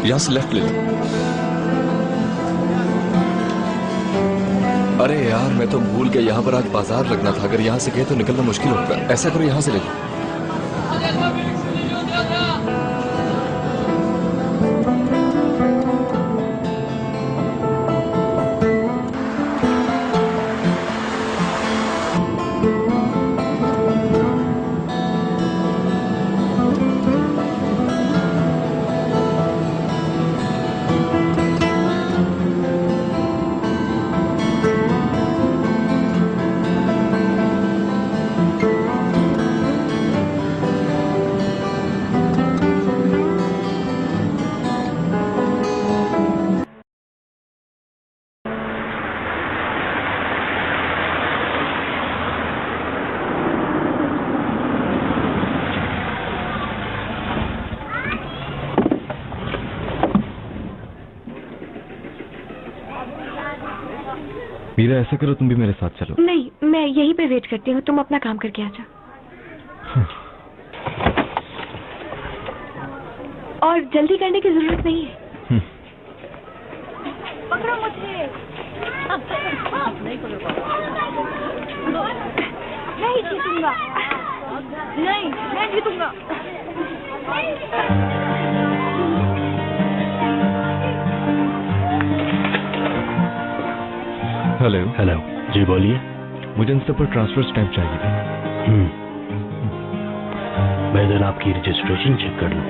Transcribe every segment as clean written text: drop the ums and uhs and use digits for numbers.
यहाँ से लेफ्ट ले लो। अरे यार, मैं तो भूल गया, यहाँ पर आज बाजार लगना था। अगर यहाँ से गए तो निकलना मुश्किल होगा। ऐसा करो, यहाँ से ले लो। मीरा, ऐसा करो, तुम भी मेरे साथ चलो। नहीं, मैं यहीं पे वेट करती हूँ, तुम अपना काम करके आ जाओ। और जल्दी करने की जरूरत नहीं है। पकड़ो मुझे। नहीं जीतूंगा। नहीं, मैं जीतूंगा। हेलो। हेलो जी, बोलिए। मुझे इन सब पर ट्रांसफर स्टैम्प चाहिए था। मैं जरा आपकी रजिस्ट्रेशन चेक कर लूं।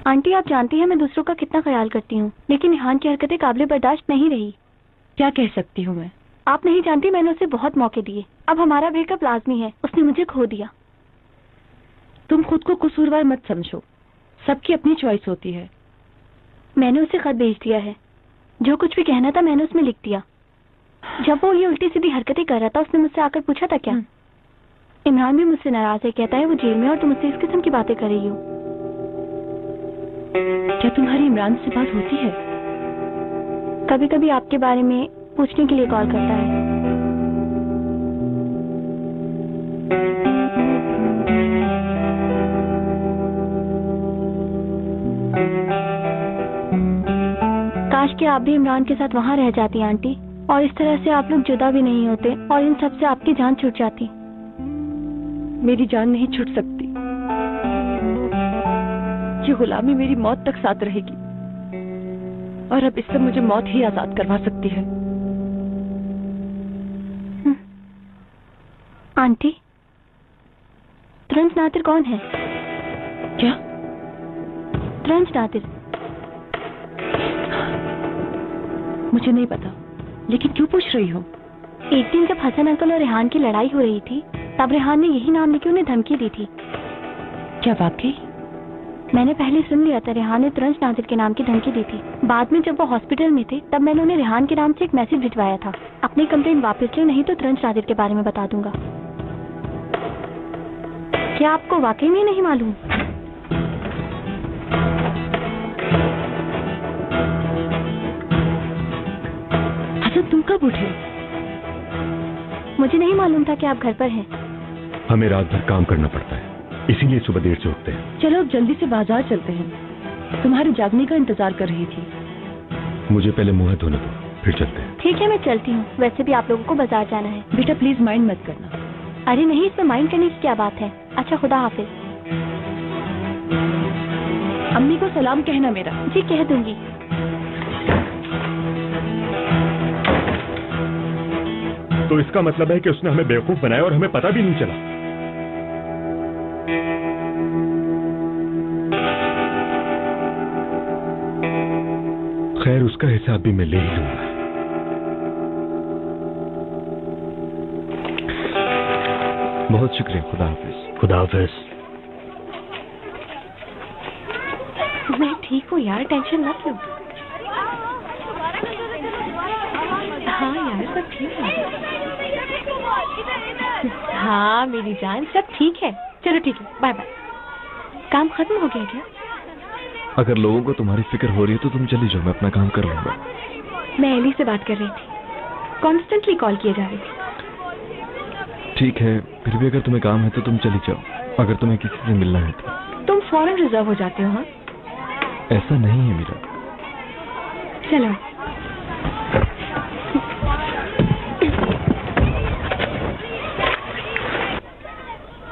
आंटी, आप जानती हैं मैं दूसरों का कितना ख्याल करती हूँ, लेकिन इहान की हरकतें काबिले बर्दाश्त नहीं रही। क्या कह सकती हूँ मैं? आप नहीं जानती, मैंने उसे बहुत मौके दिए। अब हमारा ब्रेकअप लाजमी है, उसने मुझे खो दिया। तुम खुद को कसूरवार मत समझो, सबकी अपनी चॉइस होती है। मैंने उसे खत भेज दिया है, जो कुछ भी कहना था मैंने उसमें लिख दिया। जब वो ये उल्टी सीधी हरकतें कर रहा था, उसने मुझसे आकर पूछा था क्या? इमरान भी मुझसे नाराज है, कहता है वो जेल में और तुम उससे इस किस्म की बातें कर रही हो। क्या तुम्हारी इमरान से बात होती है? कभी कभी आपके बारे में पूछने के लिए कॉल करता है। काश कि आप भी इमरान के साथ वहाँ रह जाती आंटी, और इस तरह से आप लोग जुदा भी नहीं होते और इन सब से आपकी जान छूट जाती। मेरी जान नहीं छूट सकती, ये गुलामी मेरी मौत तक साथ रहेगी, और अब इससे मुझे मौत ही आजाद करवा सकती है। आंटी, तुरंत नादिर कौन है? क्या? तुरंत नादिर? मुझे नहीं पता, लेकिन क्यों पूछ रही हो? एक दिन जब हसन अंकल और रेहान की लड़ाई हो रही थी, तब रेहान ने यही नाम लेके उन्हें धमकी दी थी। क्या वाकई? मैंने पहले सुन लिया था, रेहान ने तुरंत नादिर के नाम की धमकी दी थी। बाद में जब वो हॉस्पिटल में थे, तब मैंने उन्हें रेहान के नाम से एक मैसेज भिजवाया था। अपनी कंप्लेंट वापस ले, नहीं तो तुरंत नादिर के बारे में बता दूंगा। क्या आपको वाकई में नहीं मालूम? हसन, तुम कब उठे? मुझे नहीं मालूम था कि आप घर पर हैं। हमें रात भर काम करना पड़ता है, इसीलिए सुबह देर से उठते हैं। चलो अब जल्दी से बाजार चलते हैं, तुम्हारे जागने का इंतजार कर रही थी। मुझे पहले मुंह धोने दो, फिर चलते हैं। ठीक है, मैं चलती हूँ। वैसे भी आप लोगों को बाजार जाना है। बेटा प्लीज माइंड मत करना। अरे नहीं, इसमें माइंड करने की क्या बात है। अच्छा, खुदा हाफिज। अम्मी को सलाम कहना मेरा। जी, कह दूंगी। तो इसका मतलब है कि उसने हमें बेवकूफ बनाया और हमें पता भी नहीं चला। खैर, उसका हिसाब भी मैं ले ही लूंगा। बहुत शुक्रिया। खुदा हाफिज। खुदा हाफिज। मैं ठीक हूँ यार, टेंशन मत लो। हाँ यार सब ठीक है। हाँ मेरी जान सब ठीक है। चलो ठीक है, बाय बाय। काम खत्म हो गया क्या? अगर लोगों को तुम्हारी फिक्र हो रही है तो तुम चली जाओ, मैं अपना काम कर लूंगा। मैं एली से बात कर रही थी, कॉन्स्टेंटली कॉल किए जा रही थी। ठीक है, फिर भी अगर तुम्हें काम है तो तुम चली जाओ, अगर तुम्हें किसी से मिलना है तो। तुम फौरन रिजर्व हो जाते हो। हाँ ऐसा नहीं है मीरा। चलो।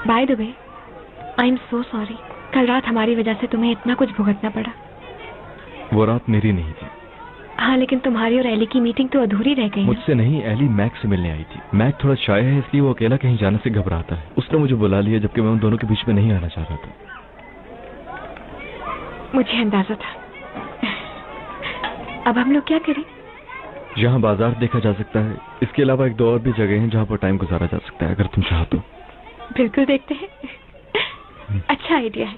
By the way, I am so sorry, कल रात हमारी वजह से तुम्हें इतना कुछ भुगतना पड़ा। वो रात मेरी नहीं थी। हाँ लेकिन तुम्हारी और एली की मीटिंग तो अधूरी रह गई। मुझसे नहीं, एली मैक से मिलने आई थी। मैक थोड़ा शाय है, इसलिए वो अकेला कहीं जाने से घबराता है। उसने मुझे बुला लिया जबकि मैं उन दोनों के बीच में नहीं आना चाह रहा था। मुझे अंदाजा था। अब हम लोग क्या करें? यहाँ बाजार देखा जा सकता है, इसके अलावा एक दो और भी जगह हैं जहाँ पर टाइम गुजारा जा सकता है, अगर तुम चाहो तो। बिल्कुल देखते हैं। अच्छा आइडिया है,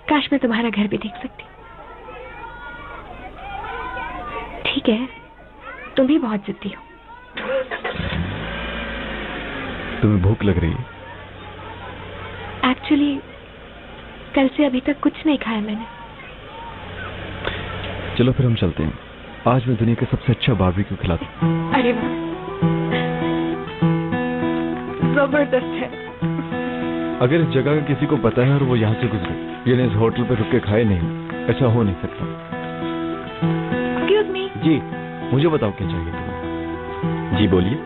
काश मैं तुम्हारा घर भी देख सकती। ठीक है, तुम भी बहुत जिद्दी हो। तुम्हें भूख लग रही है? एक्चुअली कल से अभी तक कुछ नहीं खाया मैंने। चलो फिर हम चलते हैं, आज मैं दुनिया का सबसे अच्छा बारबेक्यू खिलाता हूँ। अरे वाह, जबरदस्त है। अगर इस जगह का किसी को पता है और वो यहाँ से गुजरे, यानी इस होटल पे रुक के खाए नहीं, ऐसा हो नहीं सकता। Excuse me. जी, मुझे बताओ क्या चाहिए तुम्हें? जी बोलिए।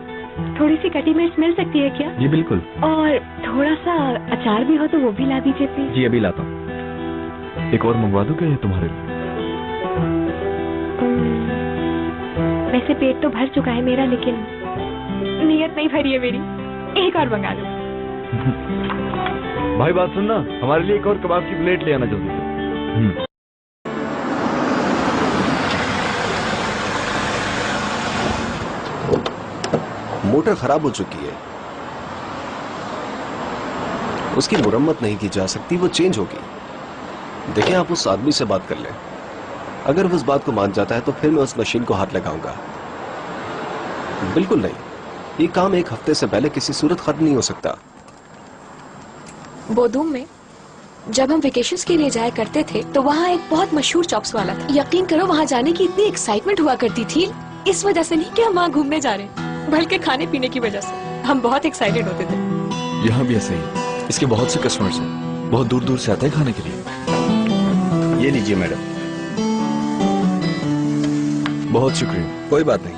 थोड़ी सी कटी मिर्च मिल सकती है क्या? जी बिल्कुल। और थोड़ा सा अचार भी हो तो वो भी ला दीजिए प्लीज। जी अभी लाता हूँ। एक और मंगवा दूं क्या ये तुम्हारे लिए? वैसे पेट तो भर चुका है मेरा, लेकिन नीयत नहीं भरी है मेरी। एक और मंगा दो। भाई बात सुनना, हमारे लिए एक और कबाब की प्लेट ले आना जल्दी से। मोटर खराब हो चुकी है, उसकी मुरम्मत नहीं की जा सकती, वो चेंज होगी। देखिए आप उस आदमी से बात कर लें, अगर वो उस बात को मान जाता है तो फिर मैं उस मशीन को हाथ लगाऊंगा। बिल्कुल नहीं, ये काम एक हफ्ते से पहले किसी सूरत खत्म नहीं हो सकता। बोदूम में जब हम वेकेशंस के लिए जाया करते थे तो वहाँ एक बहुत मशहूर चॉप्स वाला था। यकीन करो वहाँ जाने की इतनी एक्साइटमेंट हुआ करती थी, इस वजह से नहीं कि हम वहाँ घूमने जा रहे हैं, बल्कि खाने पीने की वजह से हम बहुत एक्साइटेड होते थे। यहाँ भी ऐसा ही, इसके बहुत से कस्टमर्स हैं, बहुत दूर दूर से आते हैं खाने के लिए। ये लीजिए मैडम। बहुत शुक्रिया। कोई बात नहीं।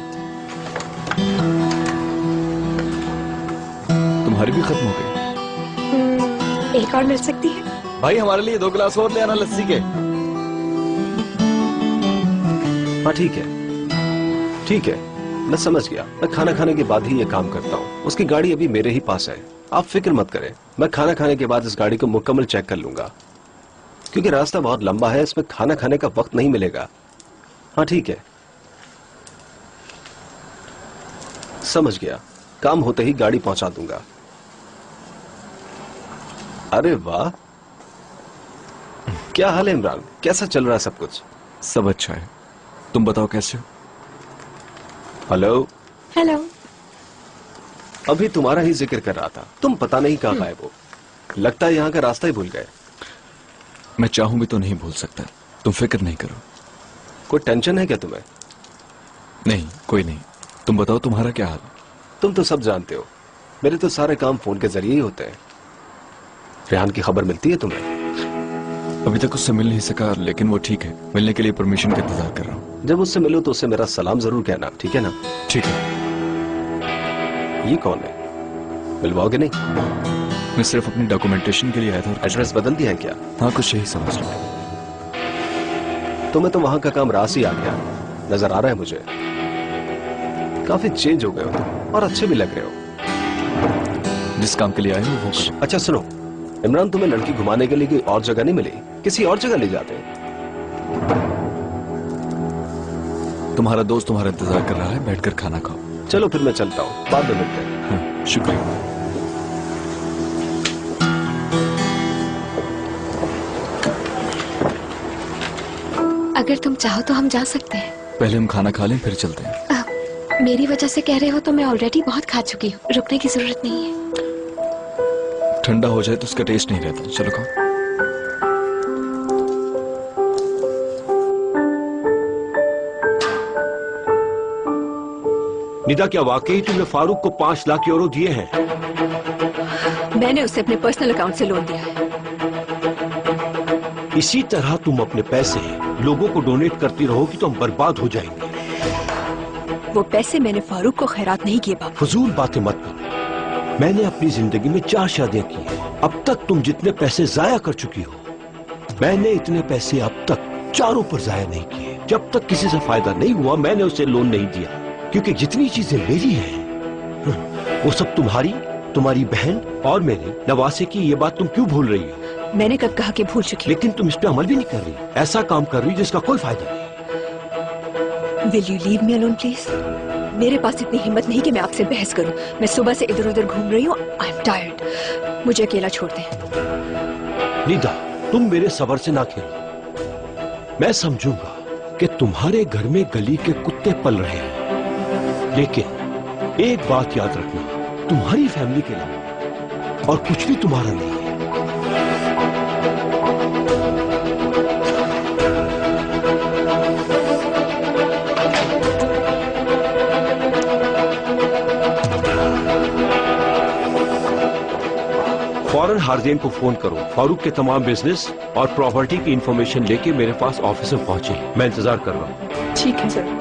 तुम्हारी भी खत्म हो गई? एक और मिल सकती है? भाई हमारे लिए 2 गिलास और ले आना लस्सी के। हाँ ठीक है, ठीक है, मैं समझ गया। मैं खाना खाने के बाद ही ये काम करता हूँ। उसकी गाड़ी अभी मेरे ही पास है, आप फिक्र मत करें। मैं खाना खाने के बाद इस गाड़ी को मुकम्मल चेक कर लूंगा, क्योंकि रास्ता बहुत लंबा है, इसमें खाना खाने का वक्त नहीं मिलेगा। हाँ ठीक है, समझ गया। काम होते ही गाड़ी पहुंचा दूंगा। अरे वाह, क्या हाल है इमरान? कैसा चल रहा है सब कुछ? सब अच्छा है, तुम बताओ कैसे हो? हेलो। हेलो। अभी तुम्हारा ही जिक्र कर रहा था, तुम पता नहीं कहाँ गायब हो। लगता है यहाँ का रास्ता ही भूल गए। मैं चाहूं भी तो नहीं भूल सकता, तुम फिक्र नहीं करो। कोई टेंशन है क्या तुम्हें? नहीं, कोई नहीं। तुम बताओ तुम्हारा क्या हाल? तुम तो सब जानते हो, मेरे तो सारे काम फोन के जरिए ही होते हैं। रेहान की खबर मिलती है तुम्हें? अभी तक उससे मिल नहीं सका, लेकिन वो ठीक है। मिलने के लिए परमिशन का इंतजार कर रहा हूँ। जब उससे मिलो तो उससे मेरा सलाम जरूर कहना, ठीक है ना? ठीक है। ये कौन है? मिलवाओगे नहीं? मैं सिर्फ अपनी डॉक्यूमेंटेशन के लिए आया था। एड्रेस बदल दिया है क्या? हाँ, कुछ यही समझ लो। तुम्हें तो वहां का काम रास ही आ गया, नजर आ रहा है मुझे। काफी चेंज हो गए हो तुम, और अच्छे भी लग रहे हो। जिस काम के लिए आए हो वो करो। अच्छा सुनो इमरान, तुम्हें लड़की घुमाने के लिए कोई और जगह नहीं मिली? किसी और जगह ले जाते हैं। तुम्हारा दोस्त तुम्हारा इंतजार कर रहा है, बैठकर खाना खाओ। चलो फिर मैं चलता हूँ, बाद में मिलते हैं। हाँ, शुक्रिया। अगर तुम चाहो तो हम जा सकते हैं। पहले हम खाना खा लें फिर चलते हैं। मेरी वजह से कह रहे हो तो मैं ऑलरेडी बहुत खा चुकी हूँ, रुकने की जरूरत नहीं है। ठंडा हो जाए तो उसका टेस्ट नहीं रहता। चलो खाओ। निदा, क्या वाकई तुमने फारूक को 5 लाख यूरो दिए हैं? मैंने उसे अपने पर्सनल अकाउंट से लोन दिया है। इसी तरह तुम अपने पैसे लोगों को डोनेट करती रहोगी तो हम बर्बाद हो जाएंगे। वो पैसे मैंने फारूक को खैरात नहीं किए बाबू। फजूल बातें मत करो। मैंने अपनी जिंदगी में 4 शादियां की हैं। अब तक तुम जितने पैसे जाया कर चुकी हो, मैंने इतने पैसे अब तक 4 पर जाया नहीं किए। जब तक किसी से फायदा नहीं हुआ मैंने उसे लोन नहीं दिया, क्योंकि जितनी चीजें मेरी हैं वो सब तुम्हारी, तुम्हारी बहन और मेरे नवासे की। ये बात तुम क्यों भूल रही हो? मैंने कब कहा कि भूल चुकी हूँ? लेकिन तुम इस पे अमल भी नहीं कर रही। ऐसा काम कर रही जिसका कोई फायदा नहीं। Will you leave me alone, please? मेरे पास इतनी हिम्मत नहीं कि मैं आपसे बहस करूं। मैं सुबह से इधर उधर घूम रही हूँ। I'm tired. मुझे अकेला छोड़ दें। निदा, तुम मेरे सबर से ना खेलो। मैं समझूंगा कि तुम्हारे घर में गली के कुत्ते पल रहे हैं, लेकिन एक बात याद रखना, तुम्हारी फैमिली के लिए और कुछ भी तुम्हारा नहीं है। फौरन हार्जेन को फोन करो। फारूक के तमाम बिजनेस और प्रॉपर्टी की इंफॉर्मेशन लेके मेरे पास ऑफिस में पहुंचे। मैं इंतजार कर रहा हूँ। ठीक है सर।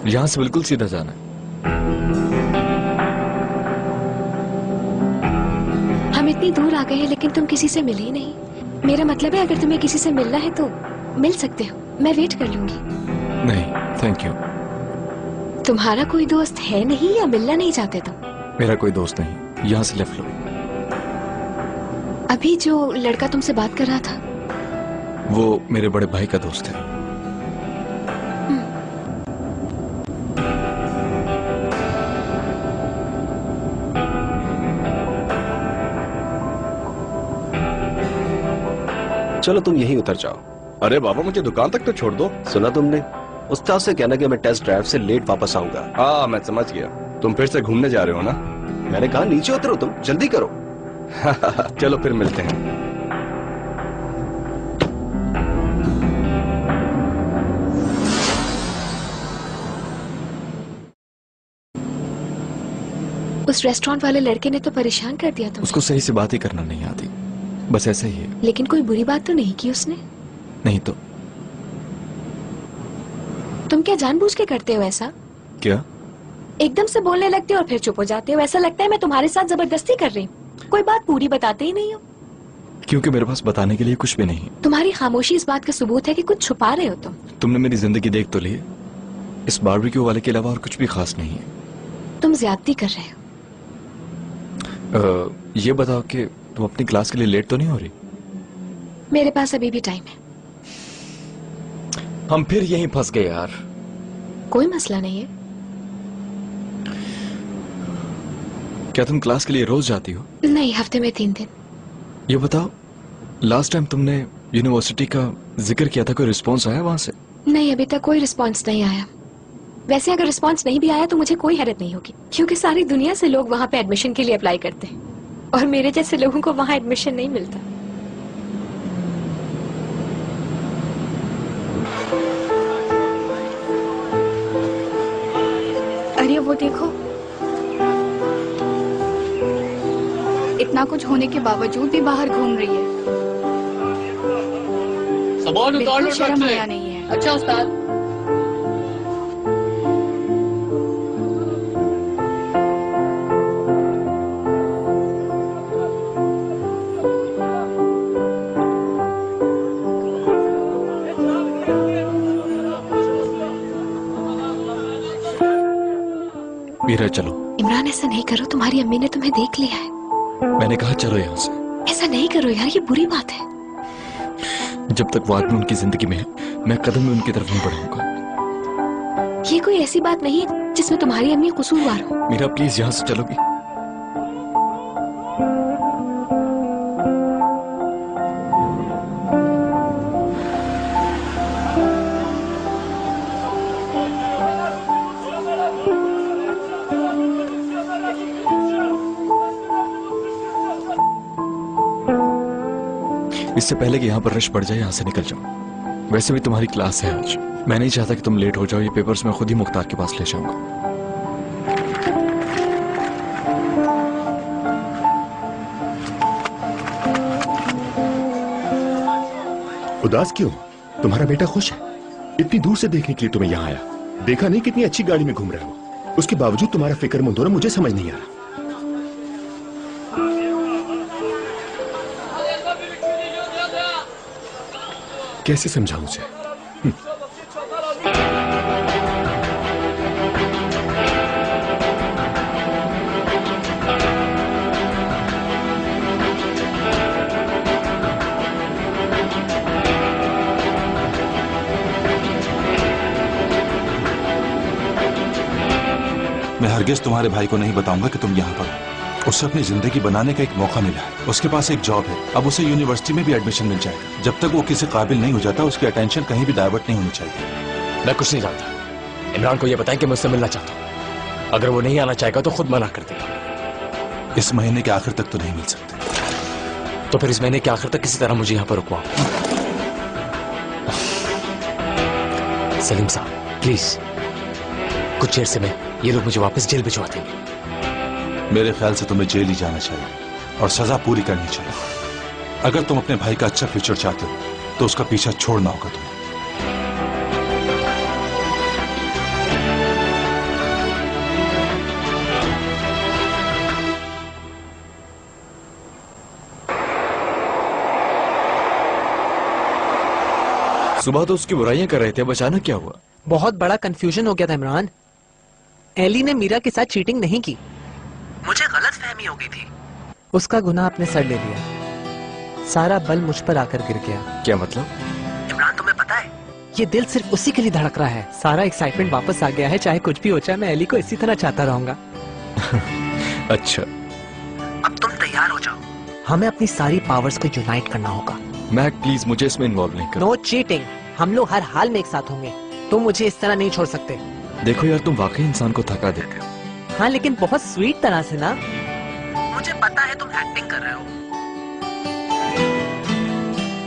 यहाँ से बिल्कुल सीधा जाना है। हम इतनी दूर आ गए हैं लेकिन तुम किसी से मिले ही नहीं। मेरा मतलब है अगर तुम्हें किसी से मिलना है तो मिल सकते हो, मैं वेट कर लूंगी। नहीं थैंक यू। तुम्हारा कोई दोस्त है नहीं या मिलना नहीं चाहते तुम? मेरा कोई दोस्त नहीं। यहाँ से लेफ्ट लो। अभी जो लड़का तुमसे बात कर रहा था वो मेरे बड़े भाई का दोस्त है। चलो तुम यहीं उतर जाओ। अरे बाबा, मुझे दुकान तक तो छोड़ दो। सुना तुमने? उस्ताद से कहना कि मैं टेस्ट ड्राइव से लेट वापस आऊंगा। हाँ, मैं समझ गया। तुम फिर से घूमने जा रहे हो ना? मैंने कहा नीचे उतरो, तुम जल्दी करो। चलो फिर मिलते हैं। उस रेस्टोरेंट वाले लड़के ने तो परेशान कर दिया तुमको। उसको सही से बात ही करना नहीं आती, बस ऐसा ही है। लेकिन कोई बुरी बात तो नहीं की उसने? नहीं तो तुम क्या जानबूझ के करते हो ऐसा? क्या? एकदम से बोलने लगते हो और फिर चुप हो जाते हो। ऐसा लगता है मैं तुम्हारे साथ जबरदस्ती कर रही हूँ। कोई बात पूरी बताते ही नहीं हो। क्योंकि मेरे पास बताने के लिए कुछ भी नहीं। तुम्हारी खामोशी इस बात का सबूत है कि कुछ छुपा रहे हो तुम। तुमने मेरी जिंदगी देख तो ली, इस बारबेक्यू वाले के अलावा और कुछ भी खास नहीं है। तुम ज्यादती कर रहे हो। ये बताओ कि तुम अपनी क्लास के लिए लेट तो नहीं हो रही? मेरे पास अभी भी टाइम है। हम फिर यहीं फंस गए यार। कोई मसला नहीं है। क्या तुम क्लास के लिए रोज जाती हो? नहीं, हफ्ते में 3 दिन। ये बताओ, लास्ट टाइम तुमने यूनिवर्सिटी का जिक्र किया था, कोई रिस्पॉन्स आया वहां से? नहीं, अभी तक कोई रिस्पॉन्स नहीं आया। वैसे अगर रिस्पॉन्स नहीं भी आया तो मुझे कोई हैरत नहीं होगी, क्योंकि सारी दुनिया से लोग वहां पे एडमिशन के लिए अप्लाई करते हैं और मेरे जैसे लोगों को वहां एडमिशन नहीं मिलता। अरे वो देखो, इतना कुछ होने के बावजूद भी बाहर घूम रही है। बिल्कुल शर्म हया नहीं है। अच्छा उस्ताद। मीरा चलो। इमरान ऐसा नहीं करो, तुम्हारी अम्मी ने तुम्हें देख लिया है। मैंने कहा चलो यहाँ से। ऐसा नहीं करो यार, ये बुरी बात है। जब तक वो आदमी उनकी जिंदगी में है, मैं कदम भी उनकी तरफ नहीं बढ़ाऊंगा। ये कोई ऐसी बात नहीं है जिसमें तुम्हारी अम्मी कसूरवार हो। मीरा प्लीज यहाँ से चलोगी? इससे पहले कि यहाँ पर रश पड़ जाए, यहाँ से निकल जाओ। वैसे भी तुम्हारी क्लास है आज। मैं नहीं चाहता कि तुम लेट हो जाओ। ये पेपर्स मैं खुद ही मुख्तार के पास ले जाऊंगा। उदास क्यों? तुम्हारा बेटा खुश है? इतनी दूर से देखने के लिए तुम्हें यहाँ आया। देखा नहीं कितनी अच्छी गाड़ी में घूम रहे हो? उसके बावजूद तुम्हारा फिक्रमंद होना मुझे समझ नहीं आ रहा। कैसे समझाऊं उसे? मैं हरगिज तुम्हारे भाई को नहीं बताऊंगा कि तुम यहाँ पर हो। उसे अपनी जिंदगी बनाने का एक मौका मिला है। उसके पास एक जॉब है। अब उसे यूनिवर्सिटी में भी एडमिशन मिल जाएगा। जब तक वो किसी काबिल नहीं हो जाता, उसकी अटेंशन कहीं भी डाइवर्ट नहीं होनी चाहिए। मैं कुछ नहीं जानता। इमरान को यह बताएं कि मुझसे मिलना चाहता हूँ। अगर वो नहीं आना चाहेगा तो खुद मना कर देगा। इस महीने के आखिर तक तो नहीं मिल सकते। तो फिर इस महीने के आखिर तक किसी तरह मुझे यहाँ पर रुकवाओ। सलीम साहब प्लीज, कुछ देर से मैं ये लोग मुझे वापस जेल भिजवा देंगे। मेरे ख्याल से तुम्हें जेल ही जाना चाहिए और सजा पूरी करनी चाहिए। अगर तुम अपने भाई का अच्छा फ्यूचर चाहते हो तो उसका पीछा छोड़ना होगा तुम्हें। सुबह तो उसकी बुराइयां कर रहे थे, अब अचानक क्या हुआ? बहुत बड़ा कंफ्यूजन हो गया था इमरान। एली ने मीरा के साथ चीटिंग नहीं की, मुझे गलत फहमी हो गई थी। उसका गुनाह अपने सर ले लिया। सारा बल मुझ पर आकर गिर गया। क्या मतलब? इमरान तुम्हें पता है, ये दिल सिर्फ उसी के लिए धड़क रहा है। सारा एक्साइटमेंट वापस आ गया है। चाहे कुछ भी हो जाए, मैं एली को इसी तरह चाहता रहूंगा। अच्छा, अब तुम तैयार हो जाओ। हमें अपनी सारी पावर्स को यूनाइट करना होगा। मैक प्लीज मुझे इसमें इन्वॉल्व नहीं करो। No cheating. हम लोग हर हाल में एक साथ होंगे। तुम मुझे इस तरह नहीं छोड़ सकते। देखो यार, तुम वाकई इंसान को थका देते हो। हाँ, लेकिन बहुत स्वीट तरह से ना। मुझे पता है तुम एक्टिंग कर रहे हो।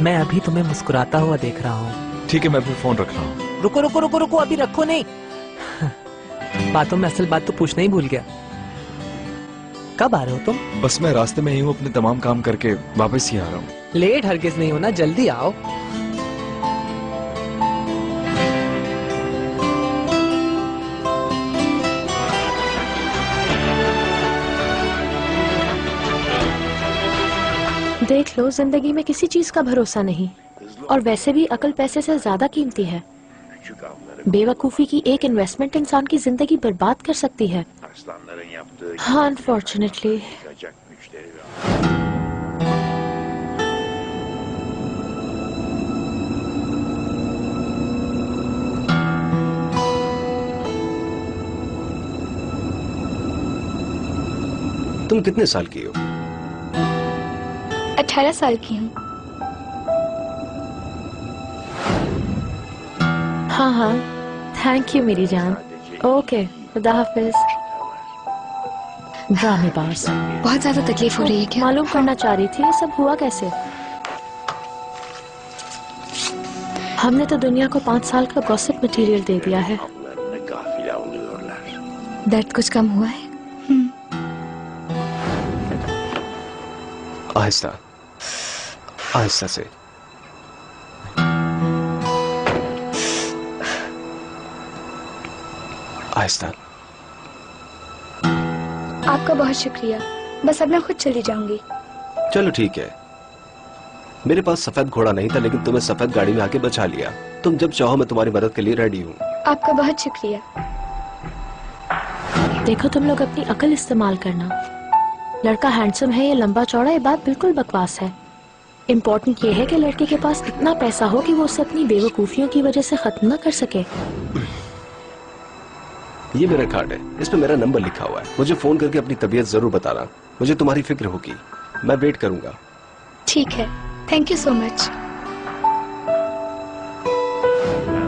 मैं अभी तुम्हें मुस्कुराता हुआ देख रहा हूँ। ठीक है, मैं फिर फोन रख रहा हूँ। रुको रुको रुको रुको, अभी रखो नहीं। बातों में असल बात तो पूछना ही भूल गया। कब आ रहे हो तुम? बस मैं रास्ते में ही हूँ, अपने तमाम काम करके वापस ही आ रहा हूँ। लेट हरगिज नहीं होना, जल्दी आओ। देख लो, जिंदगी में किसी चीज का भरोसा नहीं, और वैसे भी अकल पैसे से ज्यादा कीमती है। बेवकूफी की एक इन्वेस्टमेंट इंसान की जिंदगी बर्बाद कर सकती है। हाँ, अनफॉर्चुनेटली। तुम कितने साल की हो? 18 साल की हूँ। हाँ हाँ, थैंक यू मेरी जान। ओके, खुदा हाफिज। ड्रामेबाज। बहुत ज्यादा तकलीफ हो रही है क्या? मालूम करना चाह रही थी, ये सब हुआ कैसे? हमने तो दुनिया को 5 साल का गॉसिप मटेरियल दे दिया है। दर्द कुछ कम हुआ है? आहिस्ता आहिस्ता से। आहिस्ता। आपका बहुत शुक्रिया। बस अब मैं खुद चली जाऊंगी। चलो ठीक है। मेरे पास सफेद घोड़ा नहीं था, लेकिन तुम्हें सफेद गाड़ी में आके बचा लिया। तुम जब चाहो मैं तुम्हारी मदद के लिए रेडी हूँ। आपका बहुत शुक्रिया। देखो तुम लोग अपनी अकल इस्तेमाल करना। लड़का हैंडसम है या लंबा चौड़ा, ये बात बिल्कुल बकवास है। इम्पोर्टेंट ये है कि लड़के के पास इतना पैसा हो कि वो उसे अपनी बेवकूफियों की वजह से खत्म न कर सके। ये मेरा कार्ड है, इस पे मेरा नंबर लिखा हुआ है। मुझे फोन करके अपनी तबीयत जरूर बताना, मुझे तुम्हारी फिक्र होगी। मैं वेट करूंगा। ठीक है, थैंक यू सो मच।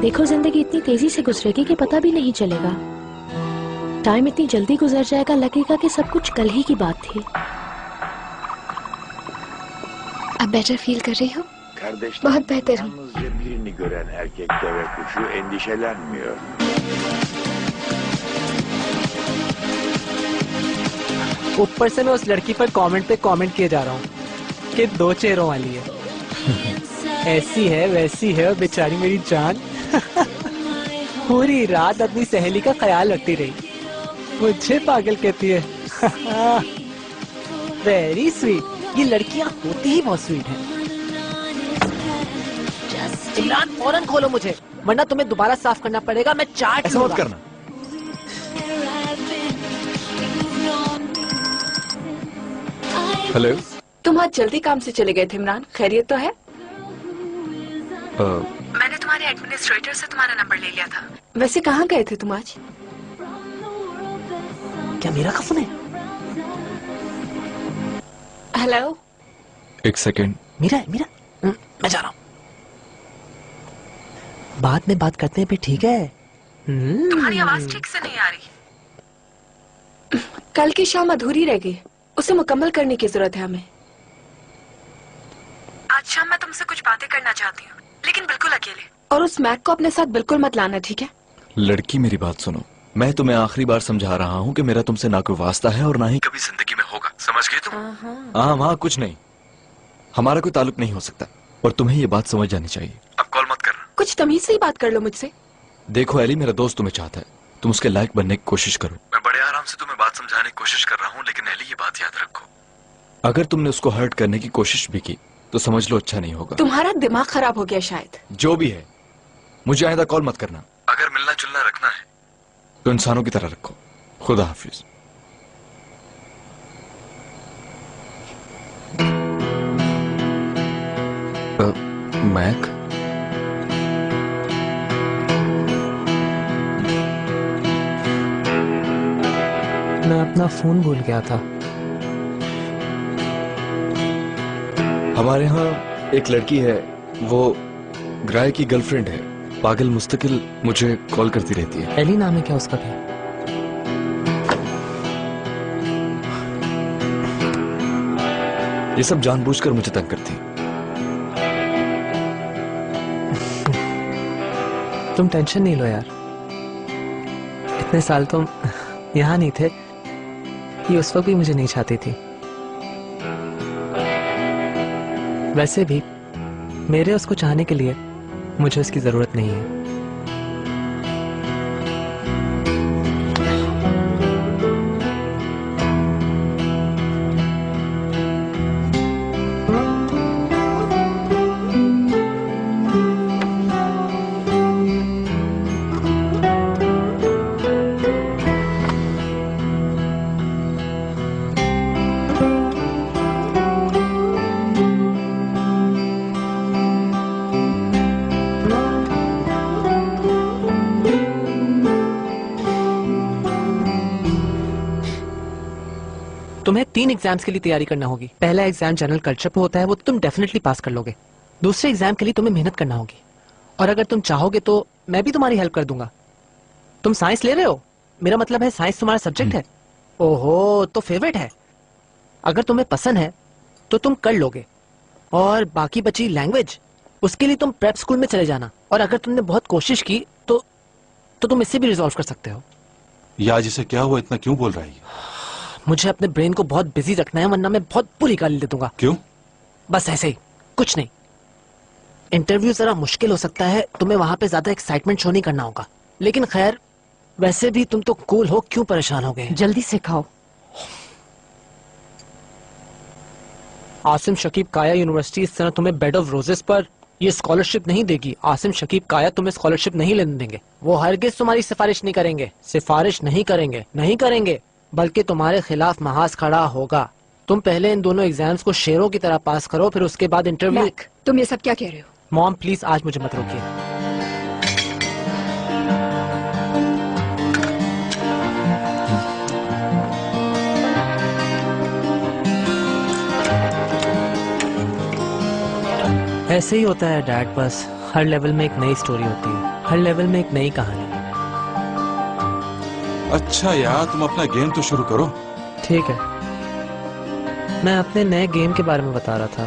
देखो जिंदगी इतनी तेजी से गुजरेगी कि पता भी नहीं चलेगा। टाइम इतनी जल्दी गुजर जाएगा, लगेगा कि सब कुछ कल ही की बात थी। अब बेटर फील कर रही हो? बहुत बेहतर हूँ। Yalnızca birini gören erkek deve kuşu endişelenmiyor. ऊपर से मैं उस लड़की पर कमेंट पे कमेंट किए जा रहा हूँ कि 2 चेहरों वाली है। ऐसी है वैसी है और बेचारी मेरी जान पूरी रात अपनी सहेली का ख्याल रखती रही, मुझे पागल कहती है। Very sweet. ये लड़कियां होती ही बहुत स्वीट हैं। इमरान फौरन खोलो मुझे, वरना तुम्हें दोबारा साफ करना पड़ेगा। मैं चाट ऐसा मत करना। हेलो। तुम आज जल्दी काम से चले गए थे इमरान, खैरियत तो है? मैंने तुम्हारे एडमिनिस्ट्रेटर से तुम्हारा नंबर ले लिया था। वैसे कहाँ गए थे तुम आज? क्या मेरा का सुने? हेलो। एक सेकेंड। मीरा मैं जा रहा हूँ, बाद में बात करते हैं फिर, ठीक है? तुम्हारी आवाज ठीक से नहीं आ रही। कल की शाम अधूरी रह गई, उसे मुकम्मल करने की जरूरत है हमें। आज शाम मैं तुमसे कुछ बातें करना चाहती हूँ, लेकिन बिल्कुल अकेले। और उस मैक को अपने साथ बिल्कुल मत लाना, ठीक है? लड़की मेरी बात सुनो, मैं तुम्हें आखिरी बार समझा रहा हूँ कि मेरा तुमसे ना कोई वास्ता है और ना ही कभी जिंदगी में होगा, समझ गए तुम? हाँ कुछ नहीं, हमारा कोई ताल्लुक नहीं हो सकता और तुम्हें ये बात समझ जानी चाहिए। अब कॉल मत करना। कुछ तमीज से ही बात कर लो मुझसे। देखो एली, मेरा दोस्त तुम्हें चाहता है, तुम उसके लायक बनने की कोशिश करो। मैं बड़े आराम से तुम्हें बात समझाने की कोशिश कर रहा हूँ, लेकिन एली ये बात याद रखो, अगर तुमने उसको हर्ट करने की कोशिश भी की तो समझ लो अच्छा नहीं होगा। तुम्हारा दिमाग खराब हो गया शायद। जो भी है, मुझे आइंदा कॉल मत करना। अगर मिलना जुलना रखना है तो इंसानों की तरह रखो। खुदा हाफिज। मैक, मैं अपना फोन भूल गया था। हमारे यहाँ एक लड़की है, वो ग्राय की गर्लफ्रेंड है, पागल, मुस्तकिल मुझे कॉल करती रहती है। एली नाम है क्या उसका भी? ये सब जानबूझकर मुझे तंग करती है। तुम टेंशन नहीं लो यार, इतने साल तुम यहाँ नहीं थे, ये उस वक्त भी मुझे नहीं चाहती थी। वैसे भी मेरे उसको चाहने के लिए मुझे उसकी जरूरत नहीं है। तुम्हें 3 एग्जाम्स के लिए तैयारी करना होगी। पहला एग्जाम जनरल कल्चर पे होता है, वो तुम डेफिनेटली पास कर लोगे। दूसरे एग्जाम के लिए तुम्हें मेहनत करना होगी, और अगर तुम चाहोगे तो मैं भी तुम्हारी हेल्प कर दूंगा। तुम साइंस ले रहे हो, मेरा मतलब है साइंस तुम्हारा सब्जेक्ट है। ओहो, तो फेवरेट है। अगर तुम्हें पसंद है तो तुम कर लोगे। और बाकी बची लैंग्वेज, उसके लिए तुम प्रेप स्कूल में चले जाना, और अगर तुमने बहुत कोशिश की तो तुम इससे भी रिजॉल्व कर सकते हो। ये आज इसे क्या हुआ, इतना क्यों बोल रहा है? मुझे अपने ब्रेन को बहुत बिजी रखना है, वरना मैं बहुत बुरी गाली दे दूंगा। क्यों? बस ऐसे ही, कुछ नहीं। इंटरव्यू जरा मुश्किल हो सकता है, तुम्हें वहां पे ज्यादा एक्साइटमेंट शो नहीं करना होगा। लेकिन खैर, वैसे भी तुम तो कूल हो, क्यों परेशान हो गए? जल्दी सिखाओ। आसिम शकीब काया यूनिवर्सिटी इस तरह तुम्हें बेड ऑफ रोजेस पर ये स्कॉलरशिप नहीं देगी। आसिम शकीब काया तुम्हें स्कॉलरशिप नहीं लेने देंगे। वो हरगिज तुम्हारी सिफारिश नहीं करेंगे। सिफारिश नहीं करेंगे, नहीं करेंगे, बल्कि तुम्हारे खिलाफ महाज खड़ा होगा। तुम पहले इन दोनों एग्जाम्स को शेरों की तरह पास करो, फिर उसके बाद इंटरव्यू। तुम ये सब क्या कह रहे हो? मॉम प्लीज आज मुझे मत रोकिए। ऐसे ही होता है डैड, बस हर लेवल में एक नई स्टोरी होती है, हर लेवल में एक नई कहानी। अच्छा यार, तुम अपना गेम तो शुरू करो। ठीक है, मैं अपने नए गेम के बारे में बता रहा था।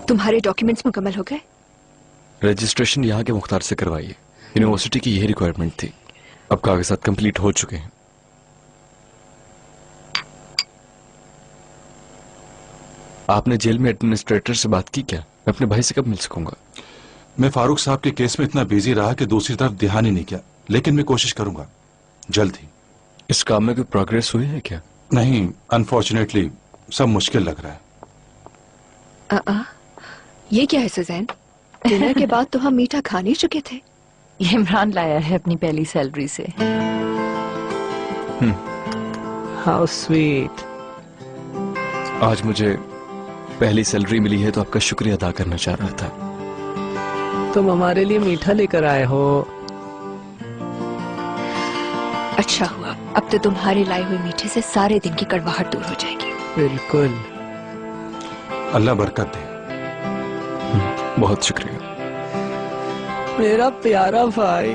तुम्हारे डॉक्यूमेंट्स मुकम्मल हो गए? रजिस्ट्रेशन यहाँ के मुख्तार से करवाइए, यूनिवर्सिटी की यही रिक्वायरमेंट थी। अब कागजात कंप्लीट हो चुके हैं। आपने जेल में एडमिनिस्ट्रेटर से बात की क्या? मैं अपने भाई से कब मिल सकूंगा? मैं फारूक साहब के केस में इतना बिजी रहा कि दूसरी तरफ ध्यान ही नहीं किया, लेकिन मैं कोशिश करूंगा जल्द ही। इस काम में कोई प्रोग्रेस हुई है क्या? नहीं, अनफॉर्चुनेटली सब मुश्किल लग रहा है। ये क्या है सुजैन? डिनर के बाद तो हम मीठा खा नहीं चुके थे। ये इमरान लाया है अपनी पहली सैलरी से। How sweet. आज मुझे पहली सैलरी मिली है तो आपका शुक्रिया अदा करना चाह रहा था। तुम हमारे लिए मीठा लेकर आए हो। अच्छा हुआ, अब तो तुम्हारे लाए हुए मीठे से सारे दिन की कड़वाहट दूर हो जाएगी। बिल्कुल। अल्लाह बरकत दे। बहुत शुक्रिया मेरा प्यारा भाई।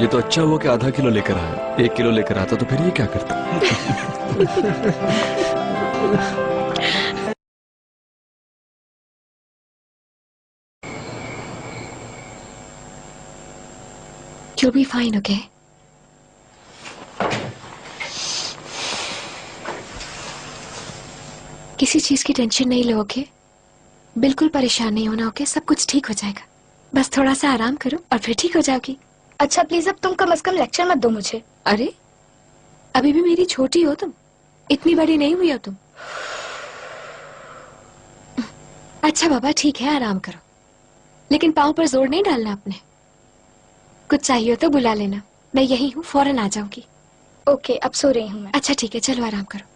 ये तो अच्छा हुआ कि आधा किलो लेकर आया। 1 किलो लेकर आता तो फिर ये क्या करता? You'll be fine, okay? किसी चीज की टेंशन नहीं लो, ओके? बिल्कुल परेशान नहीं होना, ओके? सब कुछ ठीक हो जाएगा। बस थोड़ा सा आराम करो और फिर ठीक हो जाओगी। अच्छा प्लीज अब तुम कम से कम लेक्चर मत दो मुझे। अरे अभी भी मेरी छोटी हो तुम, इतनी बड़ी नहीं हुई हो तुम। अच्छा बाबा ठीक है, आराम करो, लेकिन पाँव पर जोर नहीं डालना अपने। कुछ चाहिए हो तो बुला लेना, मैं यही हूँ, फौरन आ जाऊंगी। ओके, अब सो रही हूँ मैं। अच्छा ठीक है, चलो आराम करो।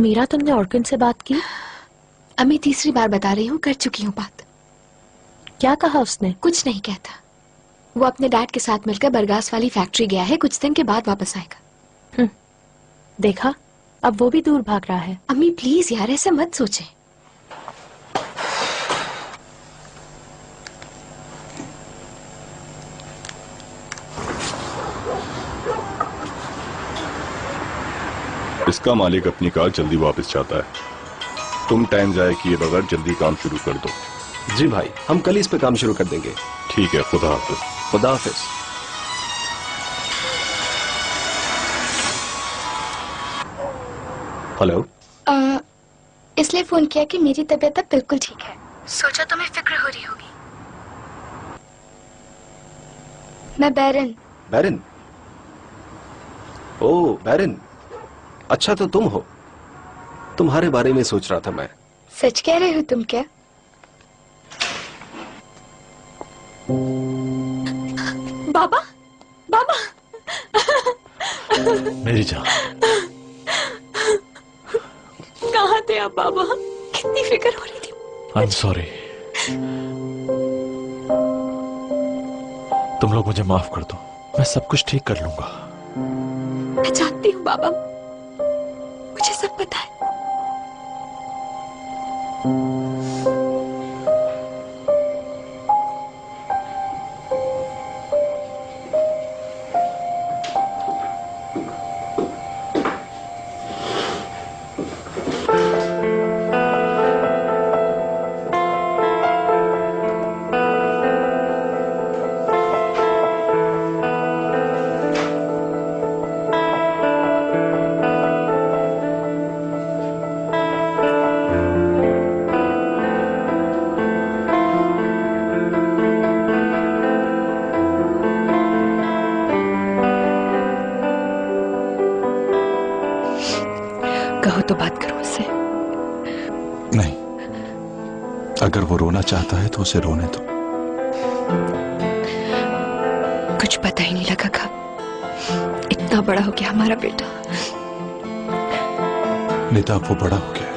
मीरा, तुमने ऑर्किन से बात की? अम्मी तीसरी बार बता रही हूँ, कर चुकी हूँ बात। क्या कहा उसने? कुछ नहीं कहता। वो अपने डैड के साथ मिलकर बरगास वाली फैक्ट्री गया है, कुछ दिन के बाद वापस आएगा। देखा, अब वो भी दूर भाग रहा है। अम्मी प्लीज यार, ऐसे मत सोचें। इसका मालिक अपनी कार जल्दी वापस चाहता है। तुम टाइम जाए किए बगैर जल्दी काम शुरू कर दो। जी भाई, हम कल इस पे काम शुरू कर देंगे। ठीक है, खुदा हाफिज। खुदा हाफिज। हेलो। इसलिए फोन किया कि मेरी तबीयत अब बिल्कुल ठीक है। सोचा तुम्हें फिक्र हो रही होगी। मैं बैरन। बैरन? ओ बैरन, अच्छा तो तुम हो। तुम्हारे बारे में सोच रहा था मैं। सच कह रहे हो तुम क्या? बाबा, बाबा। मेरी जान, कहाँ थे आप बाबा? कितनी फिक्र हो रही थी। I am sorry. तुम लोग मुझे माफ कर दो, मैं सब कुछ ठीक कर लूंगा। मैं जानती हूँ बाबा, मुझे सब पता है। कहो तो बात करो उससे। नहीं, अगर वो रोना चाहता है तो उसे रोने दो। कुछ पता ही नहीं लगा कब इतना बड़ा हो गया हमारा बेटा। नीता, अब वो बड़ा हो गया है।